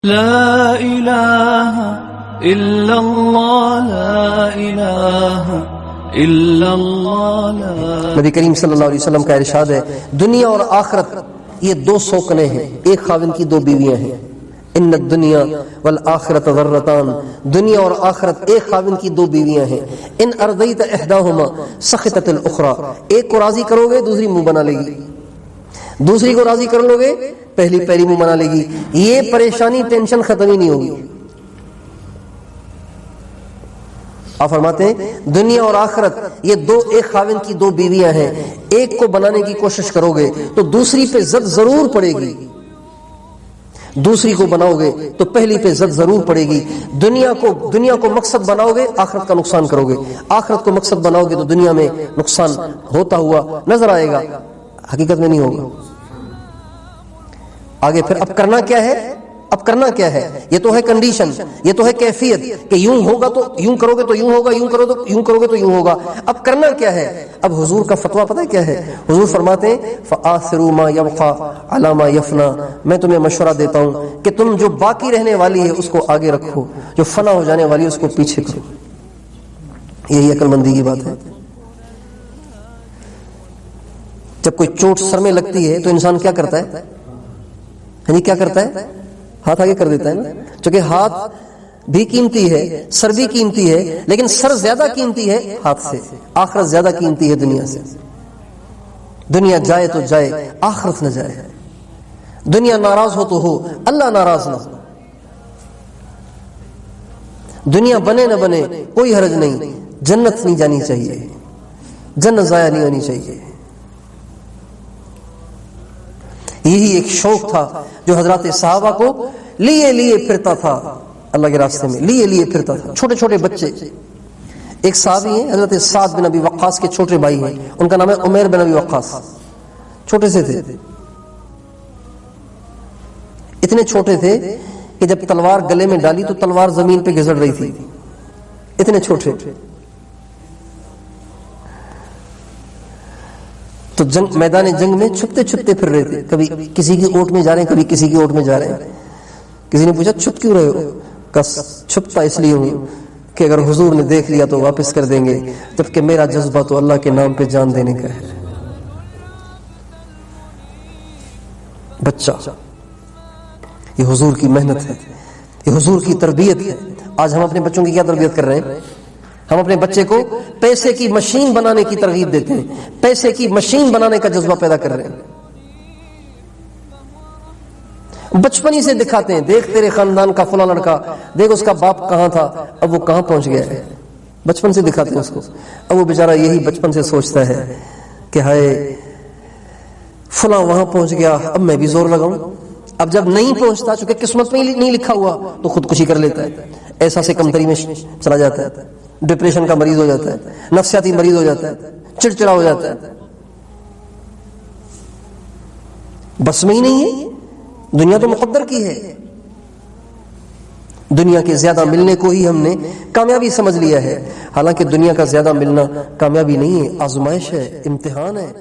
لا الہ الا اللہ لا الہ الا اللہ. نبی کریم صلی اللہ علیہ وسلم کا ارشاد ہے دنیا اور آخرت یہ دو سوکنے ہیں، ایک خاوند کی دو بیویاں ہیں. ان الدنیا والآخرت ذرتان، دنیا اور آخرت ایک خاوند کی دو بیویاں ہیں. ان ارضیت احداہما سخطت الاخرى، ایک کو راضی کرو گے دوسری منہ بنا لے گی، دوسری کو راضی کر لو گے پہلی منہ بنا لے گی. یہ پریشانی ٹینشن ختم ہی نہیں ہوگی. آپ فرماتے ہیں دنیا اور آخرت یہ دو ایک خاوند کی دو بیویاں ہیں، ایک کو بنانے کی کوشش کرو گے تو دوسری پہ زد ضرور پڑے گی، دوسری کو بناؤ گے تو پہلی پہ زد ضرور پڑے گی. دنیا کو مقصد بناؤ گے آخرت کا نقصان کرو گے، آخرت کو مقصد بناؤ گے تو دنیا میں نقصان ہوتا ہوا نظر آئے گا، حقیقت میں نہیں ہوگا. آگے پھر اب کرنا کیا ہے؟ اب کرنا کیا ہے؟ یہ تو ہے کنڈیشن، یہ تو ہے کیفیت کہ یوں ہوگا تو یوں کرو گے تو یوں ہوگا، یوں کرو گے تو یوں ہوگا. اب کرنا کیا ہے؟ اب حضور کا فتویٰ پتہ ہے کیا ہے؟ حضور فرماتے ہیں فآثروا ما يبقى على ما يفنى، میں تمہیں مشورہ دیتا ہوں کہ تم جو باقی رہنے والی ہے اس کو آگے رکھو، جو فنا ہو جانے والی ہے اس کو پیچھے کرو. یہی عقل مندی کی بات ہے. جب کوئی چوٹ سر میں لگتی ہے تو انسان کیا کرتا ہے؟ یعنی کیا کرتا ہے؟ ہاتھ آگے کر دیتا ہے نا. چونکہ ہاتھ بھی قیمتی ہے، سر بھی قیمتی ہے، لیکن سر زیادہ قیمتی ہے ہاتھ سے، آخرت زیادہ قیمتی ہے دنیا سے. دنیا جائے تو جائے، آخرت نہ جائے. دنیا ناراض ہو تو ہو، اللہ ناراض نہ ہو. دنیا بنے نہ بنے کوئی حرج نہیں، جنت نہیں جانی چاہیے، جنت ضائع نہیں ہونی چاہیے. یہی ایک شوق تھا جو حضرات صحابہ کو لیے پھرتا تھا، اللہ کے راستے میں لیے پھرتا تھا. چھوٹے چھوٹے بچے، ایک صحابی ہیں حضرت سعد بن ابی وقاص کے چھوٹے بھائی ہیں، ان کا نام ہے عمیر بن ابی وقاص. چھوٹے سے تھے، اتنے چھوٹے تھے کہ جب تلوار گلے میں ڈالی تو تلوار زمین پہ گھسڑ رہی تھی، اتنے چھوٹے. تو میدان جنگ میں چھپتے پھر رہے تھے، کبھی کسی کی اوٹ میں جا رہے ہیں، کبھی کسی کی اوٹ میں جا رہے ہیں. کسی نے پوچھا چھپ کیوں رہے ہو؟ کس چھپتا اس لیے ہوں کہ اگر حضور نے دیکھ لیا تو واپس کر دیں گے، جبکہ میرا جذبہ تو اللہ کے نام پہ جان دینے کا ہے. بچہ، یہ حضور کی محنت ہے، یہ حضور کی تربیت ہے. آج ہم اپنے بچوں کی کیا تربیت کر رہے ہیں؟ ہم اپنے بچے کو پیسے کی مشین بنانے کی ترغیب دیتے ہیں، پیسے کی مشین بنانے کا جذبہ پیدا کر رہے ہیں. بچپن ہی سے دکھاتے ہیں، دیکھ تیرے خاندان کا فلاں لڑکا، دیکھ اس کا باپ کہاں تھا اب وہ کہاں پہنچ گیا ہے. بچپن سے دکھاتے ہیں اس کو. اب وہ بیچارہ یہی بچپن سے سوچتا ہے کہ ہائے فلاں وہاں پہنچ گیا، اب میں بھی زور لگاؤں. اب جب نہیں پہنچتا، چونکہ قسمت میں نہیں لکھا ہوا، تو خودکشی کر لیتا ہے، احساس کمتری میں چلا جاتا ہے، ڈپریشن کا مریض ہو جاتا ہے، نفسیاتی مریض ہو جاتا ہے، چڑچڑا ہو جاتا ہے. بس میں ہی نہیں ہے، دنیا تو مقدر کی ہے. دنیا کے زیادہ ملنے کو ہی ہم نے کامیابی سمجھ لیا ہے، حالانکہ دنیا کا زیادہ ملنا کامیابی نہیں ہے، آزمائش ہے، امتحان ہے.